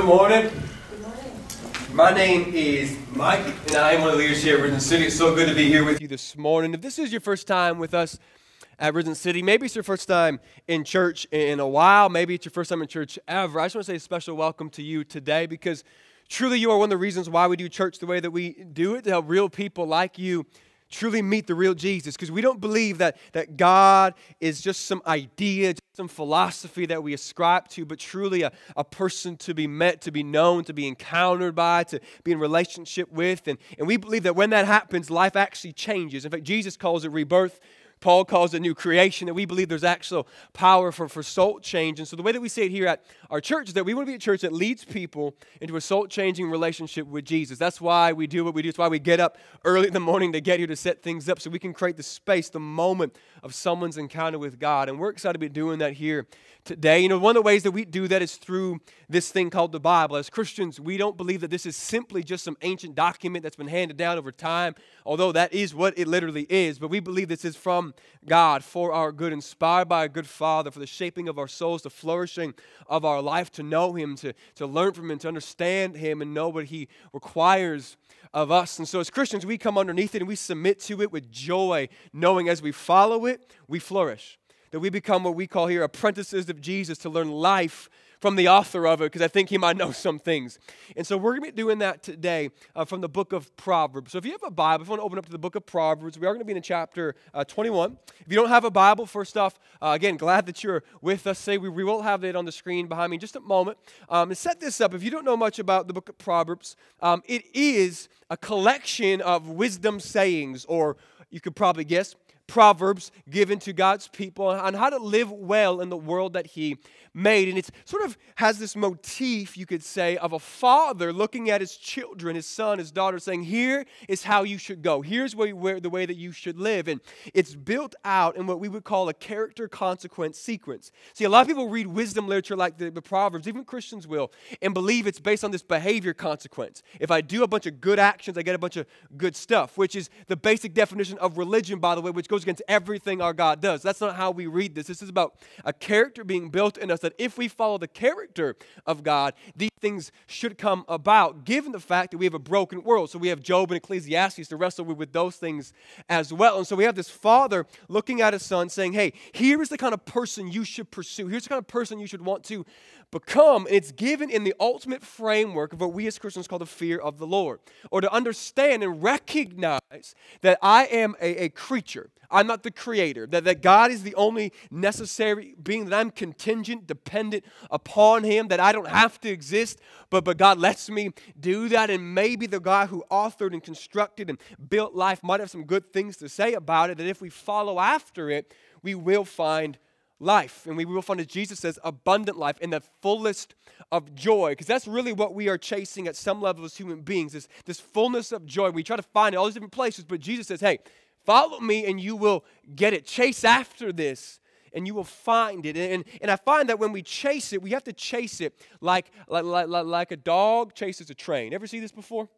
morning. Good morning. My name is Mike, and I am one of the leaders here at Risen City. It's so good to be here with you this morning. If this is your first time with us at Risen City, maybe it's your first time in church in a while, maybe it's your first time in church ever, I just want to say a special welcome to you today because truly you are one of the reasons why we do church the way that we do it, to help real people like you truly meet the real Jesus, because we don't believe that God is just some idea, just some philosophy that we ascribe to, but truly a person to be met, to be known, to be encountered by, to be in relationship with. And we believe that when that happens, life actually changes. In fact, Jesus calls it rebirth. Paul calls it new creation, and we believe there's actual power for soul change. And so the way that we say it here at our church is that we want to be a church that leads people into a soul-changing relationship with Jesus. That's why we do what we do. It's why we get up early in the morning to get here to set things up so we can create the space, the moment of someone's encounter with God. And we're excited to be doing that here today. You know, one of the ways that we do that is through this thing called the Bible. As Christians, we don't believe that this is simply just some ancient document that's been handed down over time, although that is what it literally is. But we believe this is from God for our good, inspired by a good Father, for the shaping of our souls, the flourishing of our life, to know Him, to learn from Him, to understand Him, and know what He requires of us. And so as Christians, we come underneath it and we submit to it with joy, knowing as we follow it, we flourish. That we become what we call here apprentices of Jesus, to learn life from the author of it, because I think he might know some things. And so we're going to be doing that today from the book of Proverbs. So if you have a Bible, if you want to open up to the book of Proverbs, we are going to be in chapter 21. If you don't have a Bible, first off, again, glad that you're with us. We will have it on the screen behind me in just a moment. And set this up. If you don't know much about the book of Proverbs, it is a collection of wisdom sayings, or you could probably guess, Proverbs given to God's people on how to live well in the world that He made. And it sort of has this motif, you could say, of a father looking at his children, his son, his daughter, saying, here is how you should go. Here's the way that you should live. And it's built out in what we would call a character consequence sequence. See, a lot of people read wisdom literature like the Proverbs, even Christians will, and believe it's based on this behavior consequence. If I do a bunch of good actions, I get a bunch of good stuff, which is the basic definition of religion, by the way, which goes against everything our God does. That's not how we read this. This is about a character being built in us, that if we follow the character of God, these things should come about, given the fact that we have a broken world. So we have Job and Ecclesiastes to wrestle with those things as well. And so we have this father looking at his son saying, hey, here is the kind of person you should pursue. Here's the kind of person you should want to become. And it's given in the ultimate framework of what we as Christians call the fear of the Lord, or to understand and recognize that I am a creature. I'm not the creator, that God is the only necessary being, that I'm contingent, dependent upon Him, that I don't have to exist, but God lets me do that. And maybe the guy who authored and constructed and built life might have some good things to say about it, that if we follow after it, we will find life. And we will find, as Jesus says, abundant life in the fullest of joy. Because that's really what we are chasing at some level as human beings, this fullness of joy. We try to find it all these different places, but Jesus says, hey, follow me and you will get it. Chase after this and you will find it. And I find that when we chase it, we have to chase it like a dog chases a train. Ever see this before?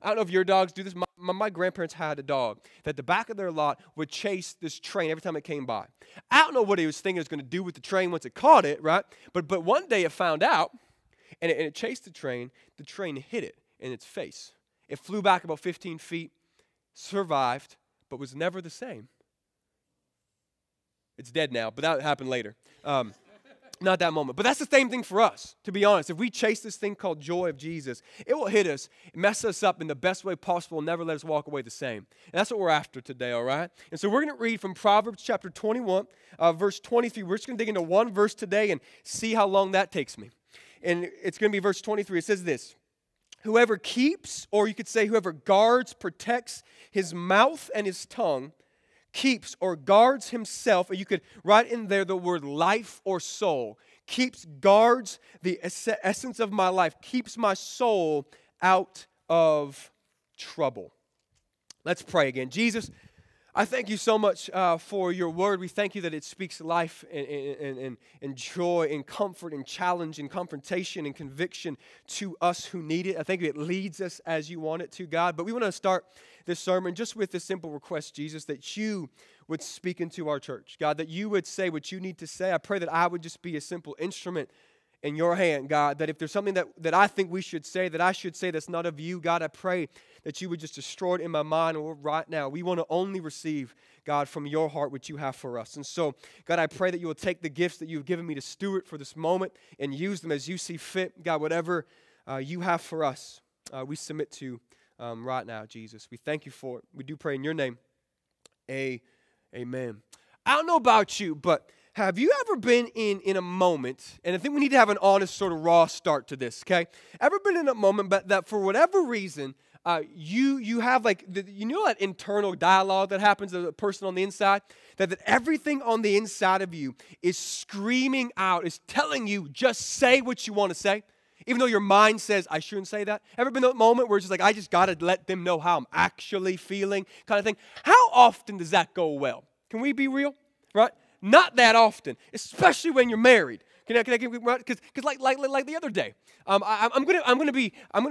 I don't know if your dogs do this. My grandparents had a dog that the back of their lot would chase this train every time it came by. I don't know what he was thinking it was going to do with the train once it caught it, right? But one day it found out, and it chased the train. The train hit it in its face. It flew back about 15 feet, survived, but was never the same. It's dead now, but that happened later. Not that moment. But that's the same thing for us, to be honest. If we chase this thing called joy of Jesus, it will hit us, mess us up in the best way possible, and never let us walk away the same. And that's what we're after today, all right? And so we're going to read from Proverbs chapter 21, verse 23. We're just going to dig into one verse today and see how long that takes me. And it's going to be verse 23. It says this: whoever keeps, or you could say whoever guards, protects his mouth and his tongue, keeps or guards himself, or you could write in there the word life or soul. Keeps, guards the essence of my life, keeps my soul out of trouble. Let's pray again. Jesus, I thank you so much for your word. We thank you that it speaks life and joy and comfort and challenge and confrontation and conviction to us who need it. I think it leads us as you want it to, God. But we want to start this sermon just with this simple request, Jesus, that you would speak into our church. God, that you would say what you need to say. I pray that I would just be a simple instrument in your hand, God, that if there's something that I think we should say, that I should say that's not of you, God, I pray that you would just destroy it in my mind right now. We want to only receive, God, from your heart what you have for us. And so, God, I pray that you will take the gifts that you've given me to steward for this moment and use them as you see fit. God, whatever you have for us, we submit to right now, Jesus. We thank you for it. We do pray in your name. Amen. I don't know about you, but have you ever been in a moment, and I think we need to have an honest sort of raw start to this, okay? Ever been in a moment but that for whatever reason, you have like, you know that internal dialogue that happens to the person on the inside? That everything on the inside of you is screaming out, is telling you just say what you want to say, even though your mind says, I shouldn't say that? Ever been in a moment where it's just like, I just got to let them know how I'm actually feeling kind of thing? How often does that go well? Can we be real, right? Not that often, especially when you're married. Because like the other day, I'm gonna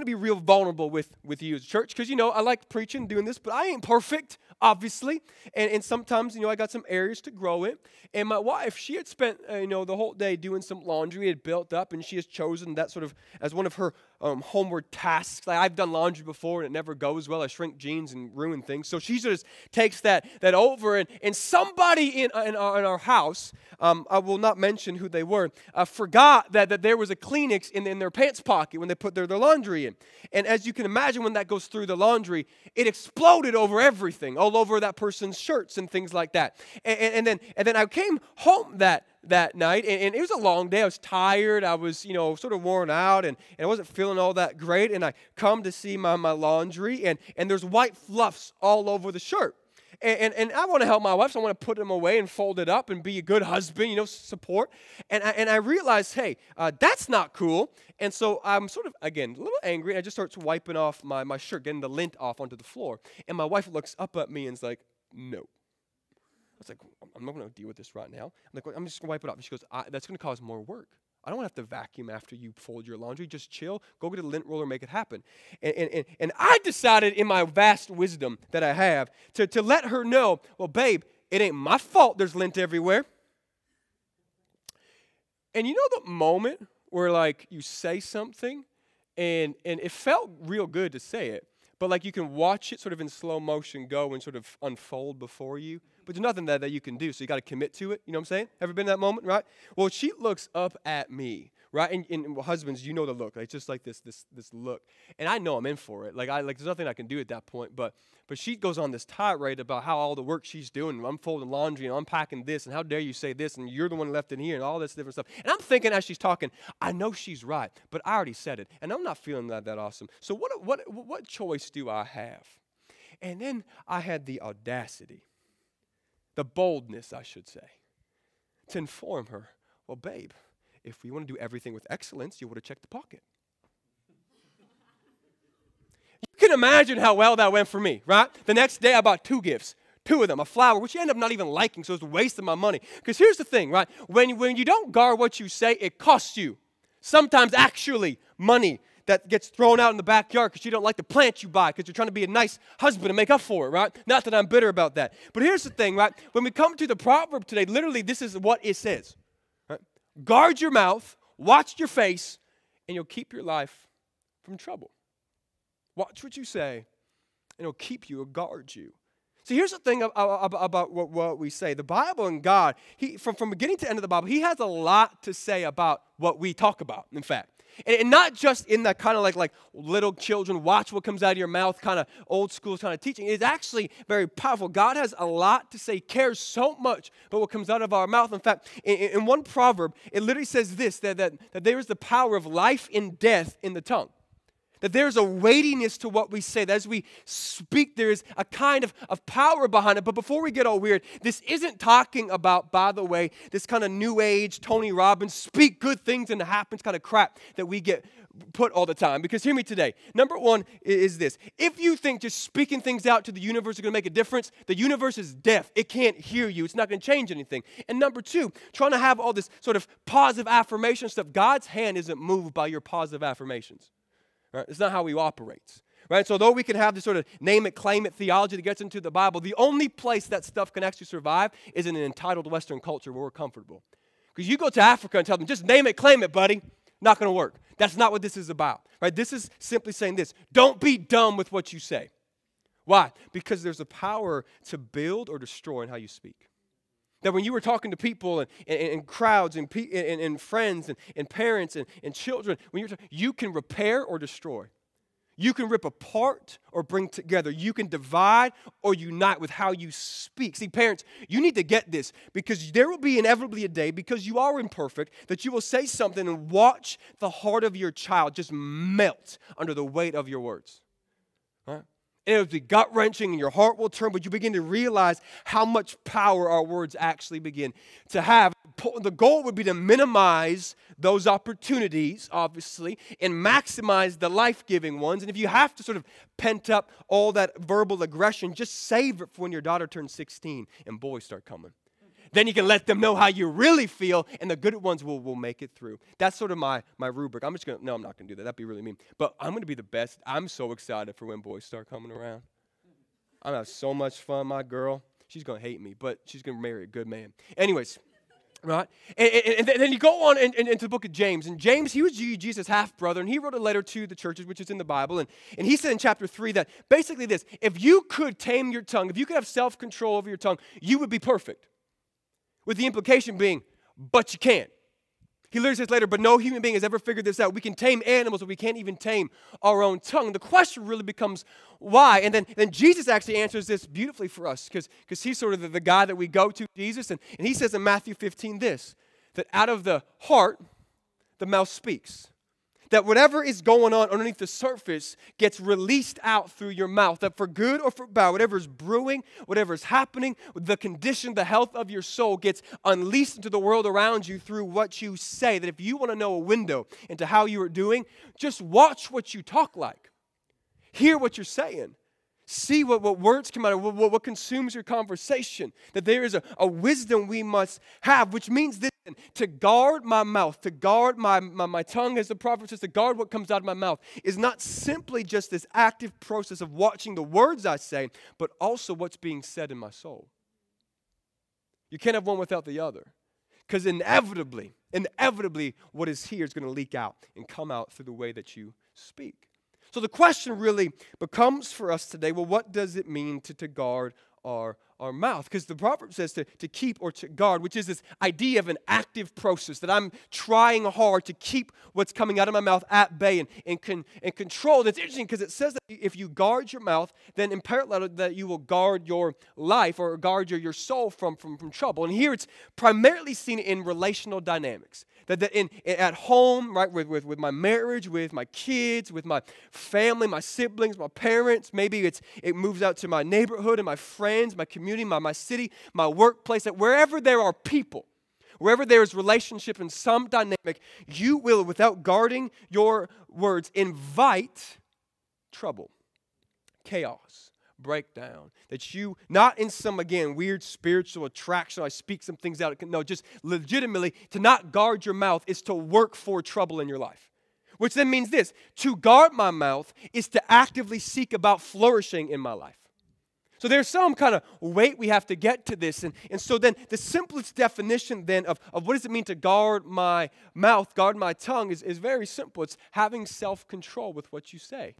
be real vulnerable with you as a church, because I like preaching, doing this, but I ain't perfect, obviously, and sometimes I got some areas to grow in. And my wife, she had spent the whole day doing some laundry, had built up, and she has chosen that sort of as one of her homeward tasks. Like, I've done laundry before and it never goes well. I shrink jeans and ruin things. So she just takes that over, and somebody in our house, I will not mention who they were, forgot that there was a Kleenex in their pants pocket when they put their laundry in. And as you can imagine, when that goes through the laundry, it exploded over everything, all over that person's shirts and things like that. And then I came home that night, and it was a long day. I was tired. I was, sort of worn out, and I wasn't feeling all that great. And I come to see my laundry, and there's white fluffs all over the shirt. And I want to help my wife, so I want to put them away and fold it up and be a good husband, support. And I realized, hey, that's not cool. And so I'm sort of, again, a little angry, and I just start wiping off my shirt, getting the lint off onto the floor. And my wife looks up at me and is like, no. I was like, I'm not going to deal with this right now. I'm like, I'm just going to wipe it off. And she goes, that's going to cause more work. I don't want to have to vacuum after you fold your laundry. Just chill. Go get a lint roller, make it happen. And I decided in my vast wisdom that I have to let her know, well, babe, it ain't my fault there's lint everywhere. And the moment where, like, you say something and it felt real good to say it, but, like, you can watch it sort of in slow motion go and sort of unfold before you. But there's nothing that you can do, so you got to commit to it. You know what I'm saying? Ever been in that moment, right? Well, she looks up at me, right? And husbands, you know the look. It's just like this look. And I know I'm in for it. Like, there's nothing I can do at that point. But she goes on this tirade about how all the work she's doing, I'm folding laundry and unpacking this, and how dare you say this, and you're the one left in here, and all this different stuff. And I'm thinking as she's talking, I know she's right, but I already said it, and I'm not feeling that awesome. So what choice do I have? And then I had the audacity, the boldness, I should say, to inform her, well, babe, if we want to do everything with excellence, you would have checked the pocket. You can imagine how well that went for me, right? The next day I bought 2 gifts, 2 of them, a flower, which you end up not even liking, so it's wasting my money. Because here's the thing, right? When you don't guard what you say, it costs you. Sometimes actually money that gets thrown out in the backyard because you don't like the plant you buy because you're trying to be a nice husband and make up for it, right? Not that I'm bitter about that. But here's the thing, right? When we come to the proverb today, literally this is what it says. Right? Guard your mouth, watch your face, and you'll keep your life from trouble. Watch what you say, and it'll keep you, it'll guard you. See, here's the thing about what we say. The Bible and God, from beginning to end of the Bible, He has a lot to say about what we talk about, in fact. And not just in that kind of like little children, watch what comes out of your mouth, kind of old school kind of teaching. It's actually very powerful. God has a lot to say, cares so much about what comes out of our mouth. In fact, in one proverb, it literally says this, that there is the power of life and death in the tongue. That there's a weightiness to what we say. That as we speak, there is a kind of power behind it. But before we get all weird, this isn't talking about, by the way, this kind of new age, Tony Robbins, speak good things and it happens kind of crap that we get put all the time. Because hear me today. Number one is this. If you think just speaking things out to the universe is going to make a difference, the universe is deaf. It can't hear you. It's not going to change anything. And number two, trying to have all this sort of positive affirmation stuff, God's hand isn't moved by your positive affirmations. Right? It's not how He operates. Right? So though we can have this sort of name it, claim it theology that gets into the Bible, the only place that stuff can actually survive is in an entitled Western culture where we're comfortable. Because you go to Africa and tell them, just name it, claim it, buddy. Not going to work. That's not what this is about, right? This is simply saying this. Don't be dumb with what you say. Why? Because there's a power to build or destroy in how you speak. That when you were talking to people and crowds and friends and parents and children, you can repair or destroy. You can rip apart or bring together. You can divide or unite with how you speak. See, parents, you need to get this because there will be inevitably a day, because you are imperfect, that you will say something and watch the heart of your child just melt under the weight of your words. Right? And it'll be gut-wrenching and your heart will turn, but you begin to realize how much power our words actually begin to have. The goal would be to minimize those opportunities, obviously, and maximize the life-giving ones. And if you have to sort of pent up all that verbal aggression, just save it for when your daughter turns 16 and boys start coming. Then you can let them know how you really feel, and the good ones will make it through. That's sort of my rubric. I'm not going to do that. That'd be really mean. But I'm going to be the best. I'm so excited for when boys start coming around. I'm going to have so much fun. My girl, she's going to hate me, but she's going to marry a good man. Anyways, right? And then you go on into the book of James. And James, he was Jesus' half-brother, and he wrote a letter to the churches, which is in the Bible. And he said in chapter 3 that basically this: if you could tame your tongue, if you could have self-control over your tongue, you would be perfect. With the implication being, but you can't. He literally says later, but no human being has ever figured this out. We can tame animals, but we can't even tame our own tongue. The question really becomes why? And then Jesus actually answers this beautifully for us because he's sort of the guy that we go to, Jesus. And he says in Matthew 15 this, that out of the heart, the mouth speaks. That whatever is going on underneath the surface gets released out through your mouth. That for good or for bad, whatever is brewing, whatever is happening, the condition, the health of your soul gets unleashed into the world around you through what you say. That if you want to know a window into how you are doing, just watch what you talk like. Hear what you're saying. See what words come out of, what consumes your conversation. That there is a wisdom we must have, which means this: to guard my mouth, to guard my tongue, as the Proverbs says, to guard what comes out of my mouth, is not simply just this active process of watching the words I say, but also what's being said in my soul. You can't have one without the other. Because inevitably, what is here is going to leak out and come out through the way that you speak. So the question really becomes for us today, well, what does it mean to guard our mouth? Because the proverb says to keep or to guard, which is this idea of an active process, that I'm trying hard to keep what's coming out of my mouth at bay and control. And it's interesting because it says that if you guard your mouth, then in parallel that you will guard your life or guard your soul from trouble. And here it's primarily seen in relational dynamics. That at home, right, with my marriage, with my kids, with my family, my siblings, my parents, maybe it moves out to my neighborhood and my friends, my community, my city, my workplace, that wherever there are people, wherever there is relationship in some dynamic, you will, without guarding your words, invite trouble, chaos, breakdown. That you, not in some, again, weird spiritual attraction, I speak some things out. No, just legitimately, to not guard your mouth is to work for trouble in your life. Which then means this: to guard my mouth is to actively seek about flourishing in my life. So there's some kind of weight we have to get to this. And so then the simplest definition then of what does it mean to guard my mouth, guard my tongue is very simple. It's having self-control with what you say.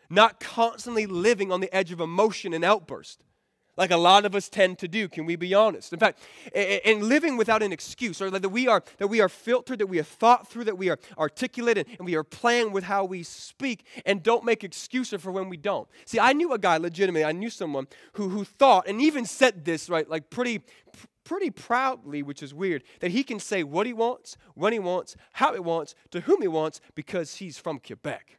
Not constantly living on the edge of emotion and outburst, like a lot of us tend to do. Can we be honest? In fact, and living without an excuse, or that we are filtered, that we are thought through, that we are articulated, and we are playing with how we speak, and don't make excuses for when we don't. See, I knew a guy, legitimately, I knew someone who thought, and even said this, right, like pretty proudly, which is weird, that he can say what he wants, when he wants, how he wants, to whom he wants, because he's from Quebec.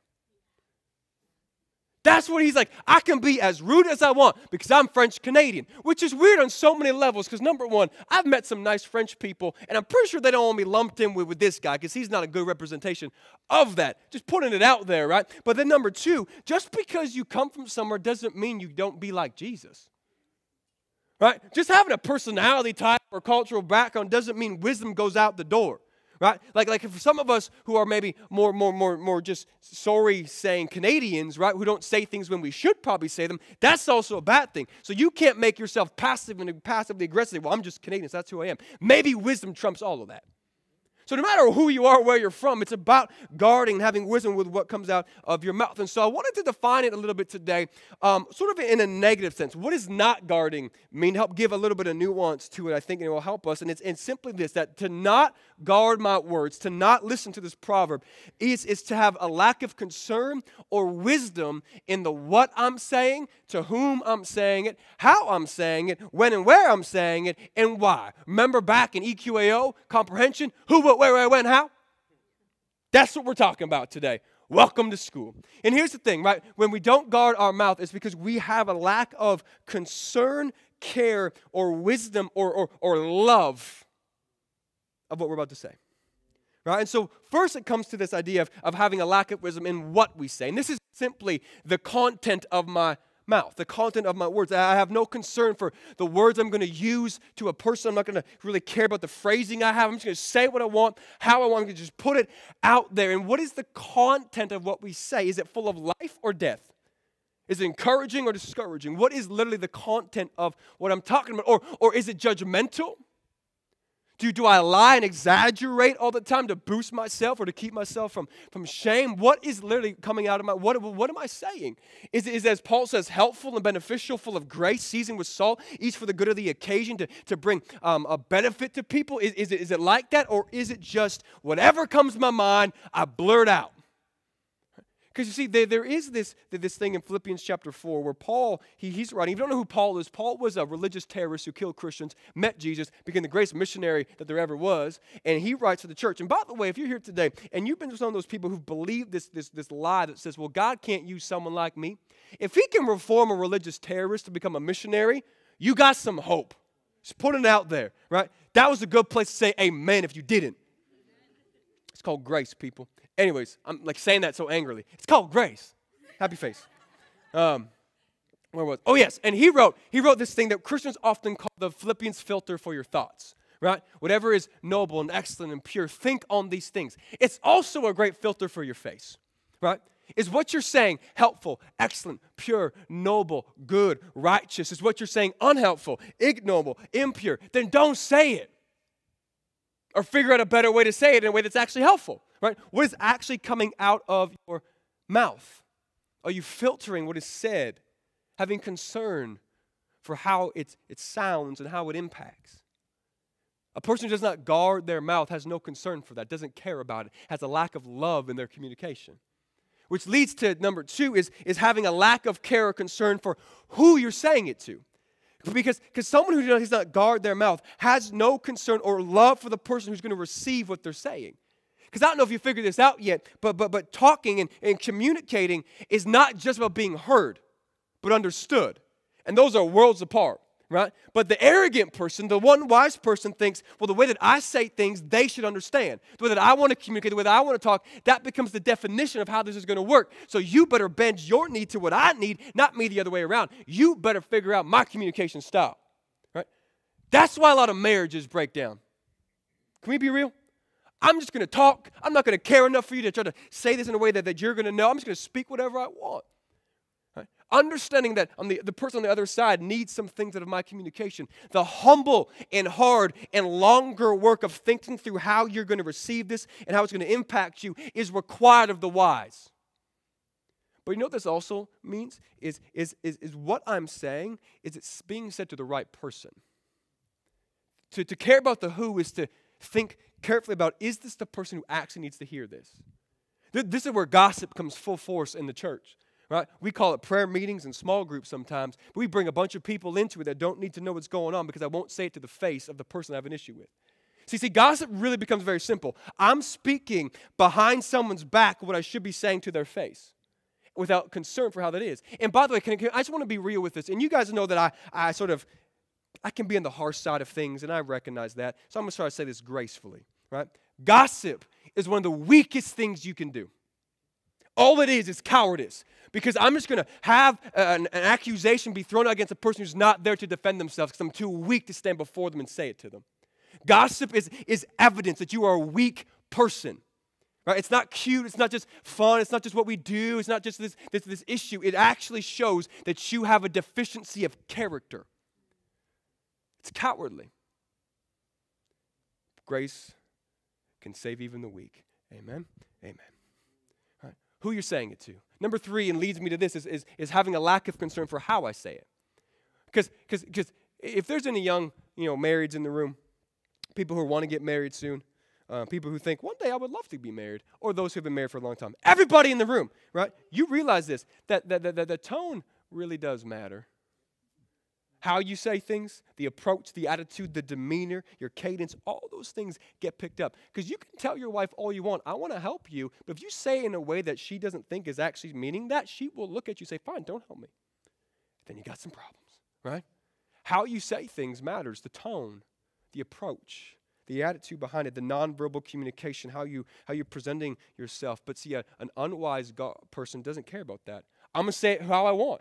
That's what he's like. I can be as rude as I want because I'm French-Canadian, which is weird on so many levels because, number one, I've met some nice French people, and I'm pretty sure they don't want me lumped in with this guy because he's not a good representation of that. Just putting it out there, right? But then number two, just because you come from somewhere doesn't mean you don't be like Jesus. Right? Just having a personality type or cultural background doesn't mean wisdom goes out the door. Right? Like for some of us who are maybe more just sorry saying Canadians, right, who don't say things when we should probably say them, that's also a bad thing. So you can't make yourself passive and passively aggressive. Well, I'm just Canadian, so that's who I am. Maybe wisdom trumps all of that. So no matter who you are, where you're from, it's about guarding and having wisdom with what comes out of your mouth. And so I wanted to define it a little bit today, sort of in a negative sense. What does not guarding mean? Help give a little bit of nuance to it, I think, and it will help us. And it's simply this, that to not guard my words, to not listen to this proverb, is to have a lack of concern or wisdom in the what I'm saying, to whom I'm saying it, how I'm saying it, when and where I'm saying it, and why. Remember back in EQAO, comprehension, who, what, where, when, how? That's what we're talking about today. Welcome to school. And here's the thing, right? When we don't guard our mouth, it's because we have a lack of concern, care, or wisdom, or love of what we're about to say. Right? And so first it comes to this idea of having a lack of wisdom in what we say. And this is simply the content of my mouth, the content of my words. I have no concern for the words I'm going to use to a person. I'm not going to really care about the phrasing I have. I'm just going to say what I want, how I want. I'm going to just put it out there. And what is the content of what we say? Is it full of life or death? Is it encouraging or discouraging? What is literally the content of what I'm talking about? Or is it judgmental? Do I lie and exaggerate all the time to boost myself or to keep myself from shame? What is literally coming out of my, what am I saying? Is it, as Paul says, helpful and beneficial, full of grace, seasoned with salt, each for the good of the occasion, to bring a benefit to people? Is it like that, or is it just whatever comes to my mind, I blurt out? Because you see, there is this thing in Philippians chapter 4 where Paul, he's writing. If you don't know who Paul is, Paul was a religious terrorist who killed Christians, met Jesus, became the greatest missionary that there ever was, and he writes to the church. And by the way, if you're here today and you've been one of those people who've believed this lie that says, well, God can't use someone like me. If he can reform a religious terrorist to become a missionary, you got some hope. Just put it out there, right? That was a good place to say amen if you didn't. It's called grace, people. Anyways, I'm like saying that so angrily. It's called grace. Happy face. Where was? Oh yes, and he wrote this thing that Christians often call the Philippians filter for your thoughts. Right? Whatever is noble and excellent and pure, think on these things. It's also a great filter for your face. Right? Is what you're saying helpful, excellent, pure, noble, good, righteous? Is what you're saying unhelpful, ignoble, impure? Then don't say it. Or figure out a better way to say it in a way that's actually helpful. Right? What is actually coming out of your mouth? Are you filtering what is said? Having concern for how it sounds and how it impacts? A person who does not guard their mouth has no concern for that, doesn't care about it, has a lack of love in their communication. Which leads to number 2 is having a lack of care or concern for who you're saying it to. Because someone who does not guard their mouth has no concern or love for the person who's going to receive what they're saying. Because I don't know if you figured this out yet, but talking and communicating is not just about being heard, but understood. And those are worlds apart, right? But the arrogant person, the one wise person thinks, well, the way that I say things, they should understand. The way that I want to communicate, the way that I want to talk, that becomes the definition of how this is going to work. So you better bend your need to what I need, not me the other way around. You better figure out my communication style, right? That's why a lot of marriages break down. Can we be real? I'm just going to talk. I'm not going to care enough for you to try to say this in a way that you're going to know. I'm just going to speak whatever I want. Right? Understanding that the person on the other side needs some things out of my communication. The humble and hard and longer work of thinking through how you're going to receive this and how it's going to impact you is required of the wise. But you know what this also means? Is what I'm saying, is it's being said to the right person. To care about the who is to think carefully about, is this the person who actually needs to hear this? This is where gossip comes full force in the church, right? We call it prayer meetings and small groups sometimes, but we bring a bunch of people into it that don't need to know what's going on because I won't say it to the face of the person I have an issue with. See, gossip really becomes very simple. I'm speaking behind someone's back what I should be saying to their face without concern for how that is. And by the way, I just want to be real with this. And you guys know that I can be on the harsh side of things, and I recognize that. So I'm going to try to say this gracefully, right? Gossip is one of the weakest things you can do. All it is cowardice. Because I'm just going to have an accusation be thrown out against a person who's not there to defend themselves because I'm too weak to stand before them and say it to them. Gossip is evidence that you are a weak person. Right? It's not cute. It's not just fun. It's not just what we do. It's not just this issue. It actually shows that you have a deficiency of character. It's cowardly. Grace can save even the weak. Amen? Amen. All right. Who you're saying it to. Number 3, and leads me to this, is having a lack of concern for how I say it. Because if there's any young, marrieds in the room, people who want to get married soon, people who think, one day I would love to be married, or those who have been married for a long time. Everybody in the room, right? You realize this, that the tone really does matter. How you say things, the approach, the attitude, the demeanor, your cadence, all those things get picked up. Because you can tell your wife all you want, I want to help you, but if you say it in a way that she doesn't think is actually meaning that, she will look at you and say, fine, don't help me. Then you got some problems, right? How you say things matters, the tone, the approach, the attitude behind it, the nonverbal communication, how you're presenting yourself. But see, an unwise person doesn't care about that. I'm going to say it how I want.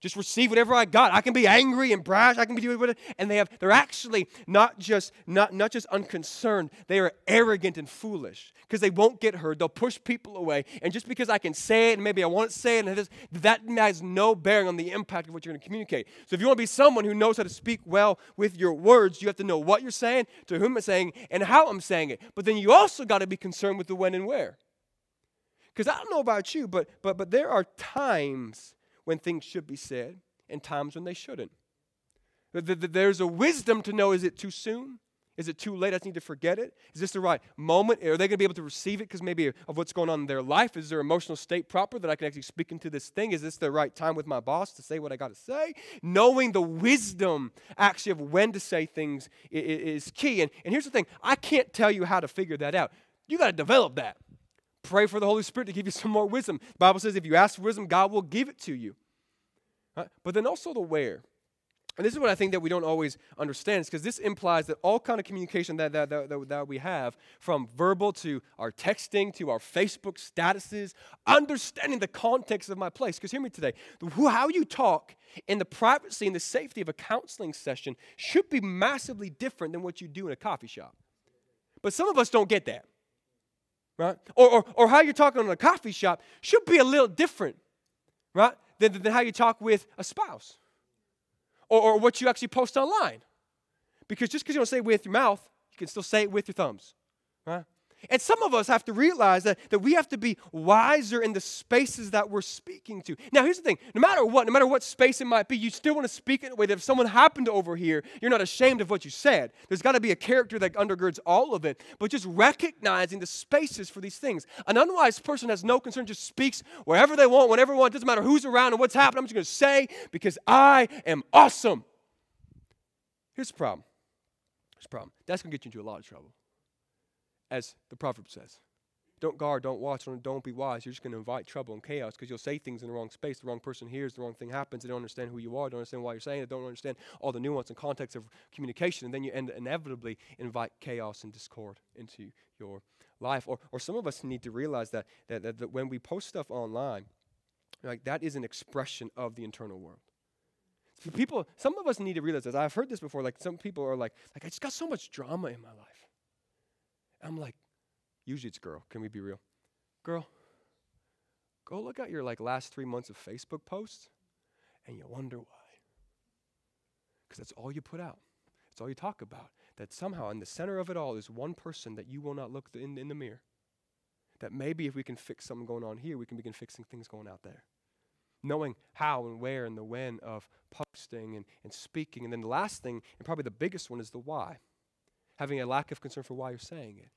Just receive whatever I got. I can be angry and brash. I can be doing whatever. And they're actually not just unconcerned. They are arrogant and foolish because they won't get heard. They'll push people away. And just because I can say it and maybe I want to say it, and that has no bearing on the impact of what you're going to communicate. So if you want to be someone who knows how to speak well with your words, you have to know what you're saying, to whom I'm saying, and how I'm saying it. But then you also got to be concerned with the when and where. Because I don't know about you, but there are times when things should be said and times when they shouldn't. There's a wisdom to know, is it too soon? Is it too late? I just need to forget it. Is this the right moment? Are they going to be able to receive it because maybe of what's going on in their life? Is their emotional state proper that I can actually speak into this thing? Is this the right time with my boss to say what I got to say? Knowing the wisdom actually of when to say things is key. And here's the thing. I can't tell you how to figure that out. You got to develop that. Pray for the Holy Spirit to give you some more wisdom. The Bible says if you ask for wisdom, God will give it to you. Right? But then also the where. And this is what I think that we don't always understand, because this implies that all kind of communication that we have, from verbal to our texting to our Facebook statuses, understanding the context of my place. Because hear me today, how you talk in the privacy and the safety of a counseling session should be massively different than what you do in a coffee shop. But some of us don't get that. Right? Or how you're talking in a coffee shop should be a little different, right, than how you talk with a spouse. Or what you actually post online. Because just because you don't say it with your mouth, you can still say it with your thumbs. Right? And some of us have to realize that we have to be wiser in the spaces that we're speaking to. Now, here's the thing. No matter what space it might be, you still want to speak in a way that if someone happened to overhear, you're not ashamed of what you said. There's got to be a character that undergirds all of it. But just recognizing the spaces for these things. An unwise person has no concern, just speaks wherever they want, whenever they want. It doesn't matter who's around and what's happening. I'm just going to say, because I am awesome. Here's the problem. That's going to get you into a lot of trouble. As the Proverbs says, don't guard, don't watch, don't be wise. You're just going to invite trouble and chaos because you'll say things in the wrong space. The wrong person hears, the wrong thing happens. They don't understand who you are, don't understand why you're saying it, don't understand all the nuance and context of communication. And then you inevitably invite chaos and discord into your life. Or some of us need to realize that when we post stuff online, like, that is an expression of the internal world. Some of us need to realize this. I've heard this before. Like, some people are like I just got so much drama in my life. I'm like, usually it's girl. Can we be real? Girl, go look at your last 3 months of Facebook posts, and you wonder why. Because that's all you put out. It's all you talk about. That somehow in the center of it all is one person that you will not look in the mirror. That maybe if we can fix something going on here, we can begin fixing things going out there. Knowing how and where and the when of posting and speaking. And then the last thing, and probably the biggest one, is the why. Having a lack of concern for why you're saying it.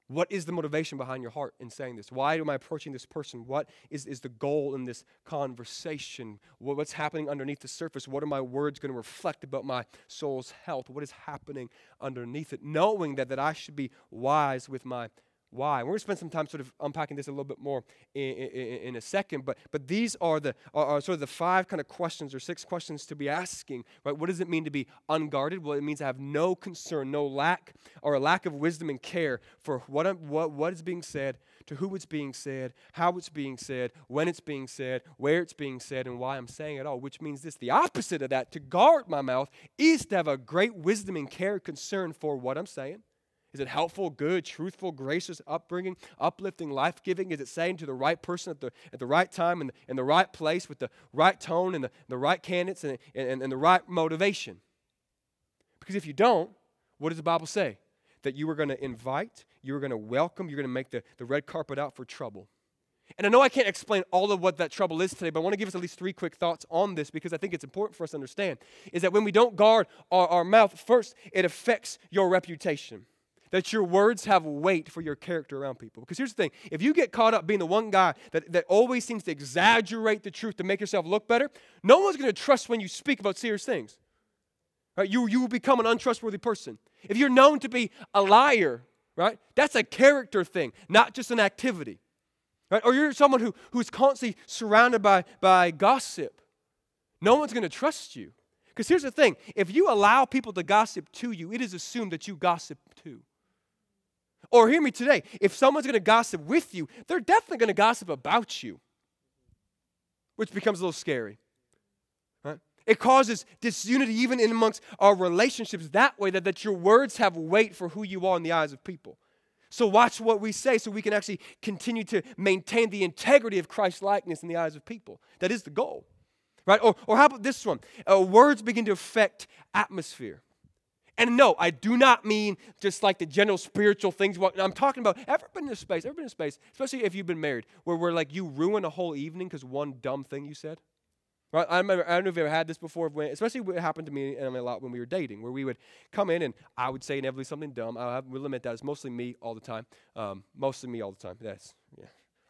What is the motivation behind your heart in saying this? Why am I approaching this person? What is the goal in this conversation? What's happening underneath the surface? What are my words going to reflect about my soul's health? What is happening underneath it? Knowing that I should be wise with my why. We're going to spend some time sort of unpacking this a little bit more in a second, but these are sort of the 5 kind of questions or 6 questions to be asking, right? What does it mean to be unguarded? Well, it means to have no concern, no lack, or a lack of wisdom and care for what is being said, to who it's being said, how it's being said, when it's being said, where it's being said, and why I'm saying it all, which means this. The opposite of that, to guard my mouth, is to have a great wisdom and care and concern for what I'm saying. Is it helpful, good, truthful, gracious, upbringing, uplifting, life-giving? Is it saying to the right person at the right time and in the right place with the right tone and the right candidates and the right motivation? Because if you don't, what does the Bible say? that you were going to invite, you were going to welcome, you're going to make the red carpet out for trouble. And I know I can't explain all of what that trouble is today, but I want to give us at least 3 quick thoughts on this because I think it's important for us to understand, is that when we don't guard our mouth, first, it affects your reputation. That your words have weight for your character around people. Because here's the thing, if you get caught up being the one guy that always seems to exaggerate the truth to make yourself look better, no one's going to trust when you speak about serious things. Right? You will become an untrustworthy person. If you're known to be a liar, right, that's a character thing, not just an activity. Right? Or you're someone who's constantly surrounded by gossip. No one's going to trust you. Because here's the thing, if you allow people to gossip to you, it is assumed that you gossip too. Or hear me today, if someone's going to gossip with you, they're definitely going to gossip about you, which becomes a little scary. Right? It causes disunity even in amongst our relationships that way, that your words have weight for who you are in the eyes of people. So watch what we say so we can actually continue to maintain the integrity of Christ's likeness in the eyes of people. That is the goal. Right? Or how about this one? Words begin to affect atmosphere. And no, I do not mean just like the general spiritual things. I'm talking about, ever been in a space, especially if you've been married, where like you ruin a whole evening because one dumb thing you said? Right? I don't know if you've ever had this before, especially what happened to me and a lot when we were dating, where we would come in and I would say inevitably something dumb. We'll admit that. It's mostly me all the time. Mostly me all the time.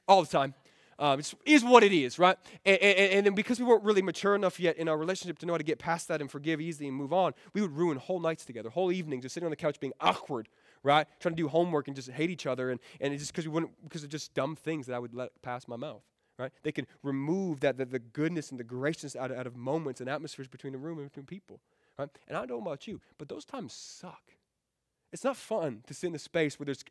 All the time. It is what it is, right? And then because we weren't really mature enough yet in our relationship to know how to get past that and forgive easily and move on, we would ruin whole nights together, whole evenings, just sitting on the couch being awkward, right? Trying to do homework and just hate each other, and it's just because of just dumb things that I would let pass my mouth, right? They can remove the goodness and the graciousness out of moments and atmospheres between the room and between people, right? And I don't know about you, but those times suck. It's not fun to sit in a space where there's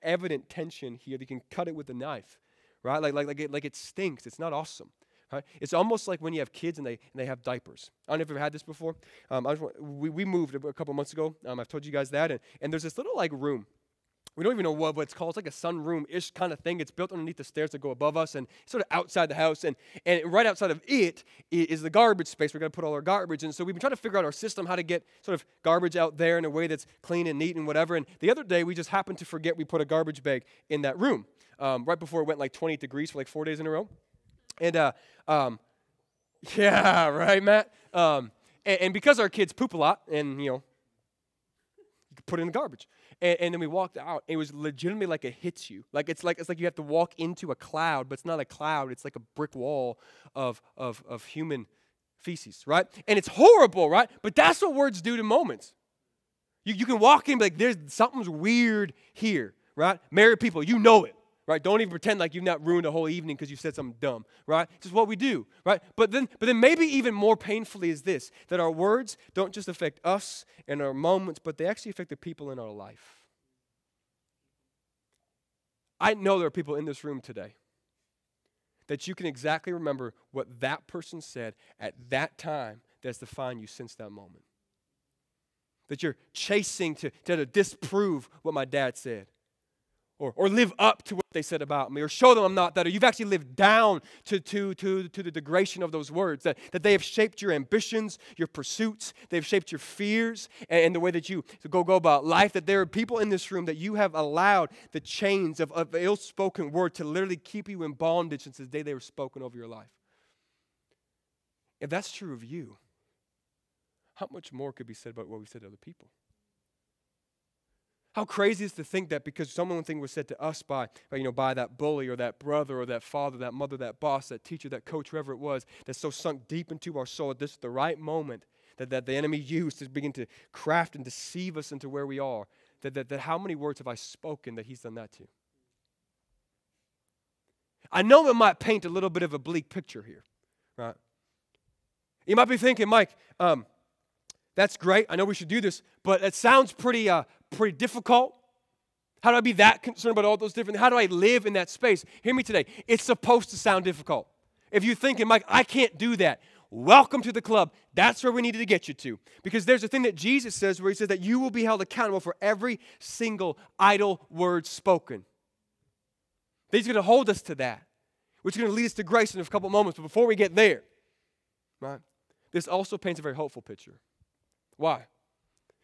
evident tension here that you can cut it with a knife. Right? Like it stinks. It's not awesome. Right? It's almost like when you have kids and they have diapers. I don't know if you've ever had this before. We moved a couple months ago. I've told you guys that. And there's this little like room. We don't even know what it's called. It's like a sunroom-ish kind of thing. It's built underneath the stairs that go above us and sort of outside the house. And right outside of it is the garbage space. We're going to put all our garbage in. So we've been trying to figure out our system, how to get sort of garbage out there in a way that's clean and neat and whatever. And the other day, we just happened to forget we put a garbage bag in that room right before it went like 28 degrees for like 4 days in a row. And, yeah, right, Matt? And because our kids poop a lot and, you can put it in the garbage. And then we walked out. It was legitimately like it hits you. It's like you have to walk into a cloud, but it's not a cloud. It's like a brick wall of human feces, right? And it's horrible, right? But that's what words do to moments. You can walk in and be like, there's something's weird here, right? Married people, you know it, right? Don't even pretend like you've not ruined a whole evening because you said something dumb, right? It's just what we do, right? But then maybe even more painfully is this, that our words don't just affect us and our moments, but they actually affect the people in our life. I know there are people in this room today that you can exactly remember what that person said at that time that's defined you since that moment. That you're chasing to disprove what my dad said. Or live up to what they said about me, or show them I'm not that, or you've actually lived down to the degradation of those words, that they have shaped your ambitions, your pursuits, they've shaped your fears, and the way that you go about life, that there are people in this room that you have allowed the chains of ill-spoken word to literally keep you in bondage since the day they were spoken over your life. If that's true of you, how much more could be said about what we said to other people? How crazy is to think that because something was said to us by that bully or that brother or that father, that mother, that boss, that teacher, that coach, whoever it was, that's so sunk deep into our soul at this the right moment that the enemy used to begin to craft and deceive us into where we are, that how many words have I spoken that he's done that to? I know it might paint a little bit of a bleak picture here, right? You might be thinking, Mike, that's great. I know we should do this, but it sounds pretty difficult. How do I be that concerned about all those different, how do I live in that space? Hear me today. It's supposed to sound difficult. If you're thinking, Mike, I can't do that, welcome to the club. That's where we needed to get you to. Because there's a thing that Jesus says where he says that you will be held accountable for every single idle word spoken. That he's going to hold us to that, which is going to lead us to grace in a couple moments. But before we get there, right, this also paints a very hopeful picture. Why?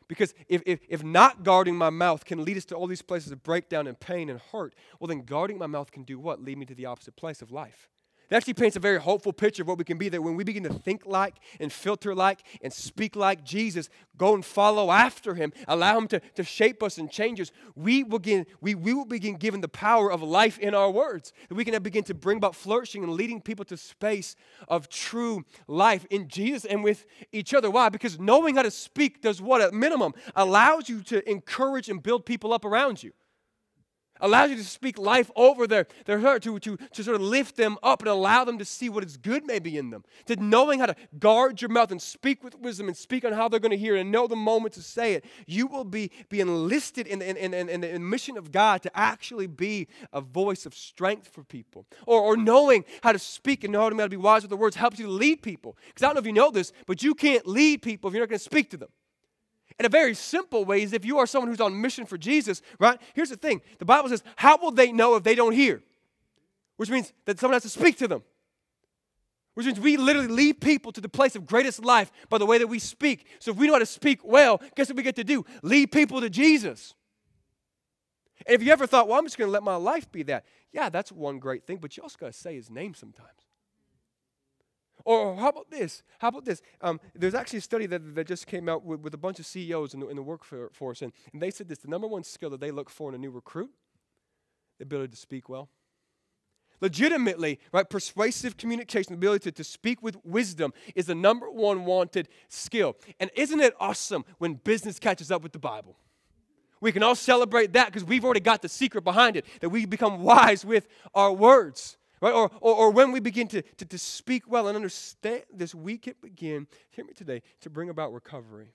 Because if not guarding my mouth can lead us to all these places of breakdown and pain and hurt, well, then guarding my mouth can do what? Lead me to the opposite place of life. It actually paints a very hopeful picture of what we can be, that when we begin to think like and filter like and speak like Jesus, go and follow after him, allow him to shape us and change us, we will begin given the power of life in our words. That we can begin to bring about flourishing and leading people to space of true life in Jesus and with each other. Why? Because knowing how to speak does what? At minimum, allows you to encourage and build people up around you. Allows you to speak life over their heart, to sort of lift them up and allow them to see what is good maybe in them. To knowing how to guard your mouth and speak with wisdom and speak on how they're going to hear it and know the moment to say it. You will be enlisted in the mission of God to actually be a voice of strength for people. Or knowing how to speak and know how to be wise with the words helps you to lead people. Because I don't know if you know this, but you can't lead people if you're not going to speak to them. And a very simple way is if you are someone who's on mission for Jesus, right? Here's the thing. The Bible says, how will they know if they don't hear? Which means that someone has to speak to them. Which means we literally lead people to the place of greatest life by the way that we speak. So if we know how to speak well, guess what we get to do? Lead people to Jesus. And if you ever thought, well, I'm just going to let my life be that. Yeah, that's one great thing, but you also got to say his name sometimes. Or how about this? How about this? There's actually a study that just came out with a bunch of CEOs in the workforce, and they said this: the number one skill that they look for in a new recruit, the ability to speak well. Legitimately, right, persuasive communication, the ability to speak with wisdom is the number one wanted skill. And isn't it awesome when business catches up with the Bible? We can all celebrate that because we've already got the secret behind it, that we become wise with our words. Right? Or when we begin to speak well and understand this, we can begin, hear me today, to bring about recovery.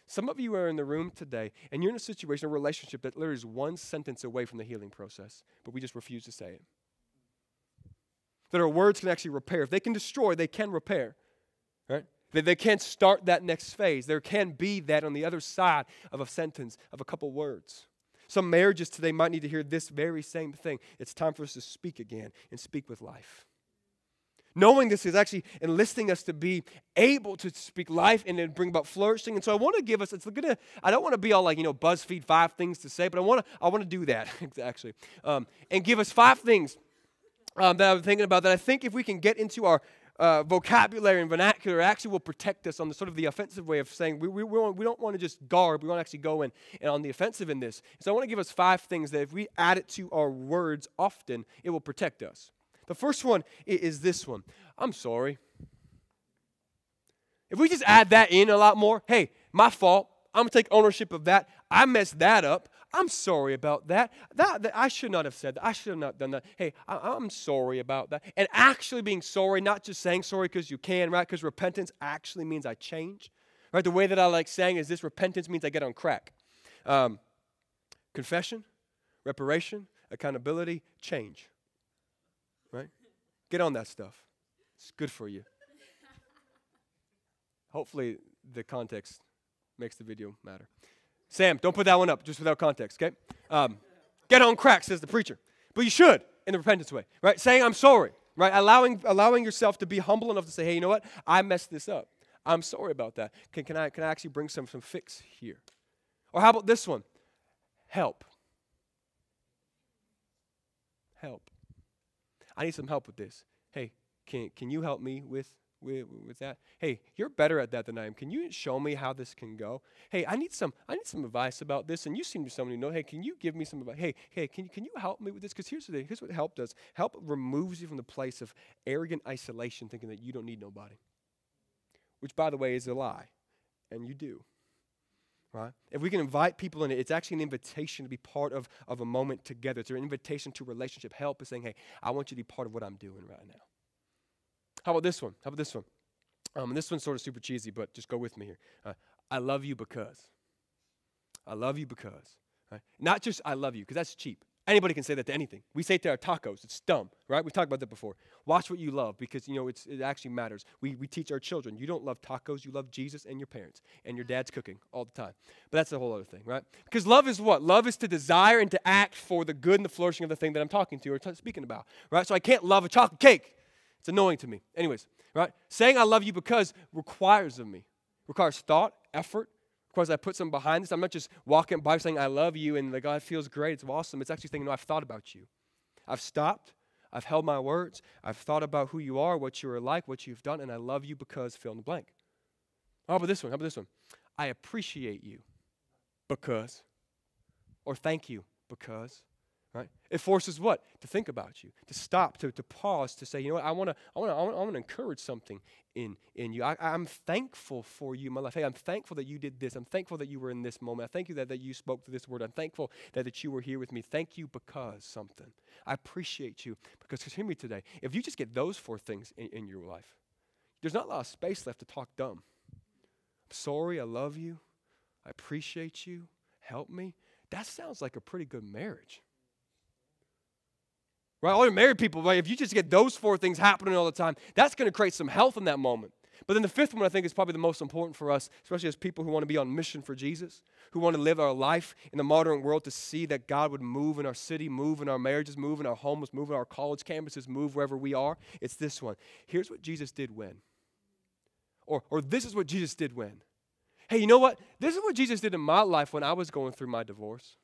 Some of you are in the room today, and you're in a situation, a relationship that literally is one sentence away from the healing process, but we just refuse to say it. That our words can actually repair. If they can destroy, they can repair. Right? That they can start that next phase. There can be that on the other side of a sentence, of a couple words. Some marriages today might need to hear this very same thing. It's time for us to speak again and speak with life. Knowing this is actually enlisting us to be able to speak life and then bring about flourishing. And so I want to give us, I don't want to be all like, BuzzFeed 5 things to say, but I want to do that, actually. And give us 5 things that I'm thinking about that I think if we can get into our vocabulary and vernacular actually will protect us on the sort of the offensive way of saying we don't want to just guard, we want to actually go in and on the offensive in this. So I want to give us 5 things that if we add it to our words often, it will protect us. The first one is this one. I'm sorry. If we just add that in a lot more, hey, my fault. I'm going to take ownership of that. I messed that up. I'm sorry about that. That I should not have said that. I should have not done that. Hey, I'm sorry about that. And actually being sorry, not just saying sorry because you can, right? Because repentance actually means I change. Right? The way that I like saying is this: repentance means I get on crack. Confession, reparation, accountability, change. Right? Get on that stuff. It's good for you. Hopefully the context makes the video matter. Sam, don't put that one up just without context, okay? Get on crack, says the preacher. But you should, in the repentance way, right? Saying I'm sorry, right? Allowing yourself to be humble enough to say, hey, you know what? I messed this up. I'm sorry about that. Can I actually bring some fix here? Or how about this one? Help. Help. I need some help with this. Hey, can you help me with that? Hey, you're better at that than I am. Can you show me how this can go? Hey, I need some advice about this, and you seem to be someone who knows. Hey, can you give me some advice? Hey, can you help me with this? Because here's what help does. Help removes you from the place of arrogant isolation, thinking that you don't need nobody. Which, by the way, is a lie, and you do. Right? If we can invite people in, it's actually an invitation to be part of a moment together. It's an invitation to relationship. Help is saying, hey, I want you to be part of what I'm doing right now. How about this one? And this one's sort of super cheesy, but just go with me here. I love you because. I love you because. Right? Not just I love you, because that's cheap. Anybody can say that to anything. We say it to our tacos. It's dumb, right? We've talked about that before. Watch what you love, because, it actually matters. We teach our children, you don't love tacos, you love Jesus and your parents and your dad's cooking all the time. But that's a whole other thing, right? Because love is what? Love is to desire and to act for the good and the flourishing of the thing that I'm talking to or speaking about, right? So I can't love a chocolate cake. It's annoying to me. Anyways, right? Saying I love you because requires of me. Requires thought, effort, course, I put some behind this. I'm not just walking by saying, I love you, and the God feels great. It's awesome. It's actually saying, no, I've thought about you. I've stopped. I've held my words. I've thought about who you are, what you are like, what you've done, and I love you because fill in the blank. How about this one? How about this one? I appreciate you because, or thank you because, right? It forces what? To think about you, to stop, to pause, to say, you know what? I want to encourage something in you. I'm thankful for you in my life. Hey, I'm thankful that you did this. I'm thankful that you were in this moment. I thank you that you spoke to this word. I'm thankful that you were here with me. Thank you because something. I appreciate you because hear me today. If you just get those four things in your life, there's not a lot of space left to talk dumb. I'm sorry. I love you. I appreciate you. Help me. That sounds like a pretty good marriage. Right? All your married people, right? If you just get those four things happening all the time, that's going to create some health in that moment. But then the fifth one I think is probably the most important for us, especially as people who want to be on mission for Jesus, who want to live our life in the modern world to see that God would move in our city, move in our marriages, move in our homes, move in our college campuses, move wherever we are. It's this one. Here's what Jesus did when. Or this is what Jesus did when. Hey, you know what? This is what Jesus did in my life when I was going through my divorce.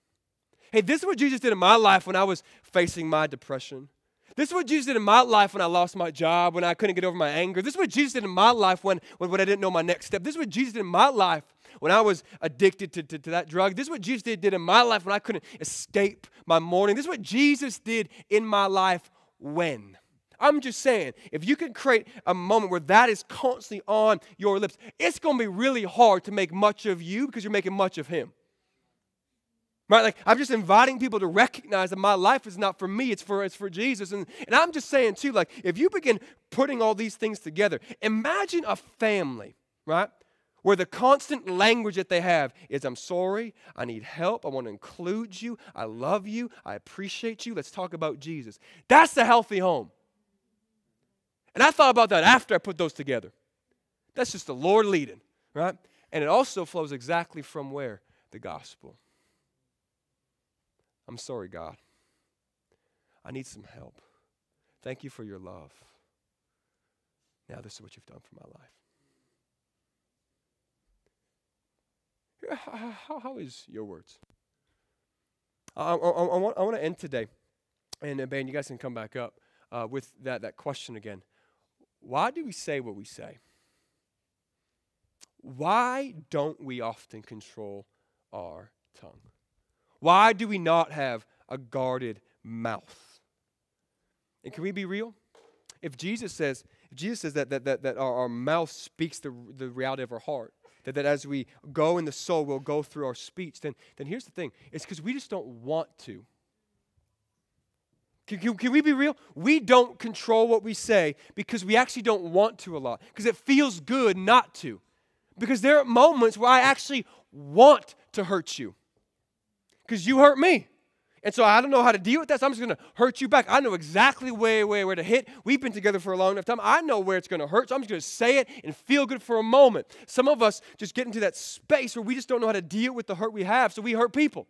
Hey, this is what Jesus did in my life when I was facing my depression. This is what Jesus did in my life when I lost my job, when I couldn't get over my anger. This is what Jesus did in my life when I didn't know my next step. This is what Jesus did in my life when I was addicted to that drug. This is what Jesus did in my life when I couldn't escape my mourning. This is what Jesus did in my life when. I'm just saying, if you can create a moment where that is constantly on your lips, it's going to be really hard to make much of you because you're making much of him. Right? Like, I'm just inviting people to recognize that my life is not for me, it's for Jesus. And I'm just saying, too, like, if you begin putting all these things together, imagine a family, right, where the constant language that they have is, I'm sorry, I need help, I want to include you, I love you, I appreciate you, let's talk about Jesus. That's a healthy home. And I thought about that after I put those together. That's just the Lord leading, right? And it also flows exactly from where? The gospel. I'm sorry, God. I need some help. Thank you for your love. Now this is what you've done for my life. How is your words? I want to end today, and Ben, you guys can come back up with that question again. Why do we say what we say? Why don't we often control our tongue? Why do we not have a guarded mouth? And can we be real? If Jesus says that our mouth speaks the reality of our heart, that as we go in the soul, we'll go through our speech, then here's the thing. It's because we just don't want to. Can we be real? We don't control what we say because we actually don't want to a lot. Because it feels good not to. Because there are moments where I actually want to hurt you. Because you hurt me. And so I don't know how to deal with that, so I'm just going to hurt you back. I know exactly where to hit. We've been together for a long enough time. I know where it's going to hurt, so I'm just going to say it and feel good for a moment. Some of us just get into that space where we just don't know how to deal with the hurt we have, so we hurt people.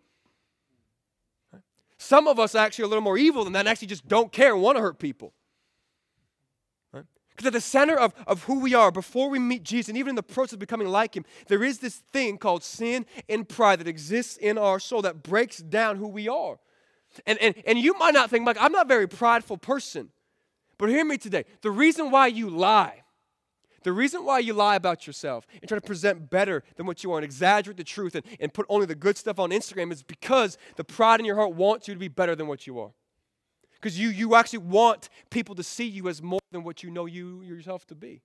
Some of us are actually a little more evil than that and actually just don't care and want to hurt people. Because at the center of who we are, before we meet Jesus, and even in the process of becoming like him, there is this thing called sin and pride that exists in our soul that breaks down who we are. And you might not think, Mike, I'm not a very prideful person. But hear me today. The reason why you lie about yourself and try to present better than what you are and exaggerate the truth and put only the good stuff on Instagram is because the pride in your heart wants you to be better than what you are. Because you actually want people to see you as more than what you know you yourself to be.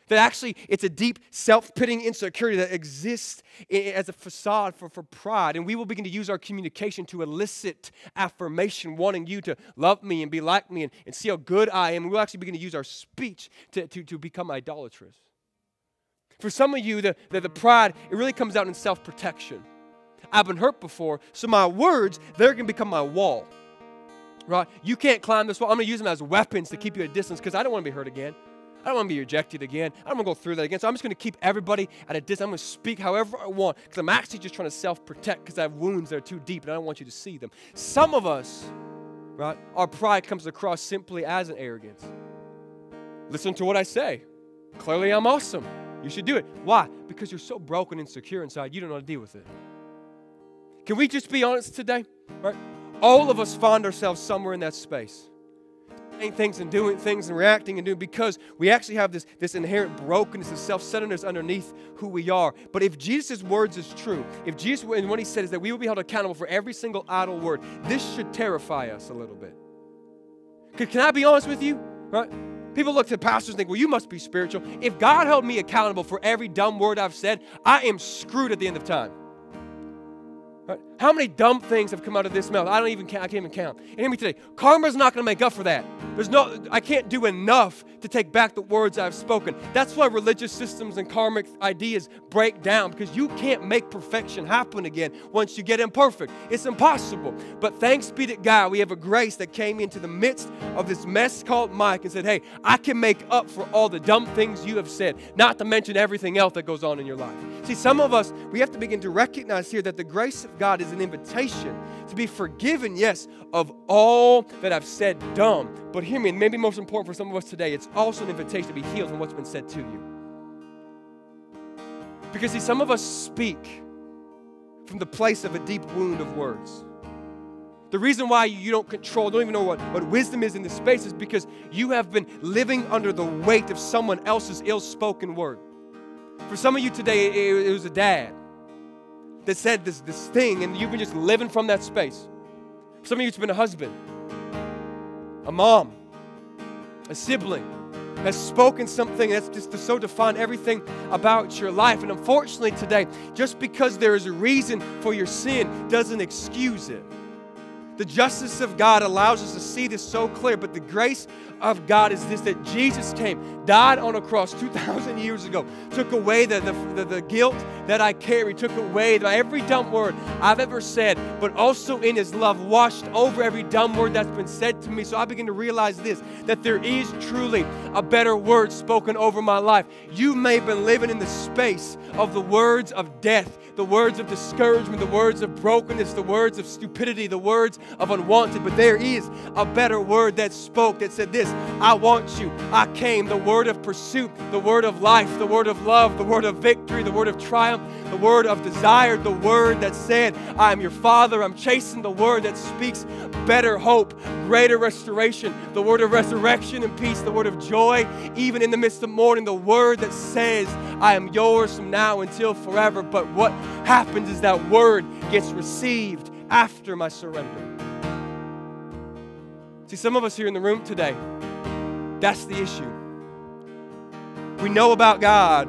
That actually it's a deep self-pitying insecurity that exists as a facade for pride. And we will begin to use our communication to elicit affirmation, wanting you to love me and be like me and see how good I am. And we'll actually begin to use our speech to become idolatrous. For some of you, the pride, it really comes out in self-protection. I've been hurt before, so my words, they're going to become my wall. Right? You can't climb this wall. I'm going to use them as weapons to keep you at a distance because I don't want to be hurt again. I don't want to be rejected again. I don't want to go through that again. So I'm just going to keep everybody at a distance. I'm going to speak however I want because I'm actually just trying to self-protect because I have wounds that are too deep and I don't want you to see them. Some of us, right, our pride comes across simply as an arrogance. Listen to what I say. Clearly I'm awesome. You should do it. Why? Because you're so broken and insecure inside, you don't know how to deal with it. Can we just be honest today? Right? All of us find ourselves somewhere in that space. Saying things and doing things and reacting and doing because we actually have this inherent brokenness and self-centeredness underneath who we are. But if Jesus' words is true, if Jesus, and what he said is that we will be held accountable for every single idle word, this should terrify us a little bit. Can I be honest with you? Right? People look to pastors and think, well, you must be spiritual. If God held me accountable for every dumb word I've said, I am screwed at the end of time. Right? How many dumb things have come out of this mouth? I can't even count. And hear me today, karma's not going to make up for that. I can't do enough to take back the words I've spoken. That's why religious systems and karmic ideas break down, because you can't make perfection happen again once you get imperfect. It's impossible. But thanks be to God, we have a grace that came into the midst of this mess called Mike and said, hey, I can make up for all the dumb things you have said, not to mention everything else that goes on in your life. See, some of us, we have to begin to recognize here that the grace of God is an invitation to be forgiven, yes, of all that I've said dumb. But hear me, and maybe most important for some of us today, it's also an invitation to be healed from what's been said to you. Because see, some of us speak from the place of a deep wound of words. The reason why you don't even know what wisdom is in this space is because you have been living under the weight of someone else's ill-spoken word. For some of you today, it was a dad that said this thing, and you've been just living from that space. For some of you, it's been a husband, a mom, a sibling has spoken something that's just so defined everything about your life. And unfortunately today, just because there is a reason for your sin doesn't excuse it. The justice of God allows us to see this so clear, but the grace of God is this, that Jesus came, died on a cross 2,000 years ago, took away the guilt that I carry, took away every dumb word I've ever said, but also in His love washed over every dumb word that's been said to me. So I begin to realize this, that there is truly a better word spoken over my life. You may have been living in the space of the words of death, the words of discouragement, the words of brokenness, the words of stupidity, the words of unwanted, but there is a better word that spoke, that said this, I want you, I came, the word of pursuit, the word of life, the word of love, the word of victory, the word of triumph, the word of desire, the word that said, I am your Father, I'm chasing the word that speaks better hope, greater restoration, the word of resurrection and peace, the word of joy, even in the midst of mourning, the word that says, I am yours from now until forever. But what happens is that word gets received after my surrender. See, some of us here in the room today, that's the issue. We know about God,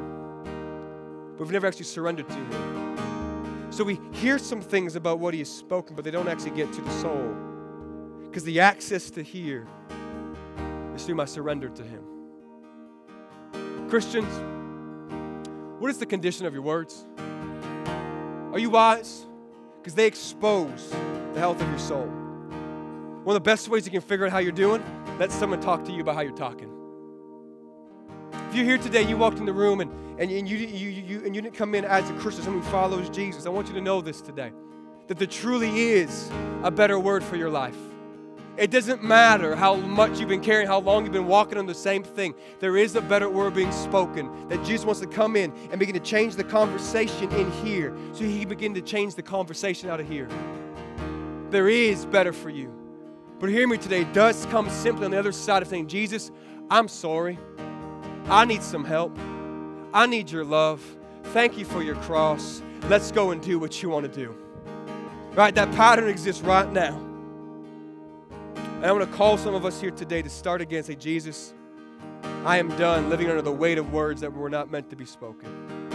but we've never actually surrendered to Him. So we hear some things about what He has spoken, but they don't actually get to the soul. Because the access to hear is through my surrender to Him. Christians, what is the condition of your words? Are you wise? Because they expose the health of your soul. One of the best ways you can figure out how you're doing, let someone talk to you about how you're talking. If you're here today, you walked in the room and you didn't come in as a Christian, someone who follows Jesus, I want you to know this today, that there truly is a better word for your life. It doesn't matter how much you've been carrying, how long you've been walking on the same thing. There is a better word being spoken, that Jesus wants to come in and begin to change the conversation in here so He can begin to change the conversation out of here. There is better for you. But hear me today, it does come simply on the other side of saying, Jesus, I'm sorry. I need some help. I need your love. Thank you for your cross. Let's go and do what you want to do. Right? That pattern exists right now. And I want to call some of us here today to start again and say, Jesus, I am done living under the weight of words that were not meant to be spoken.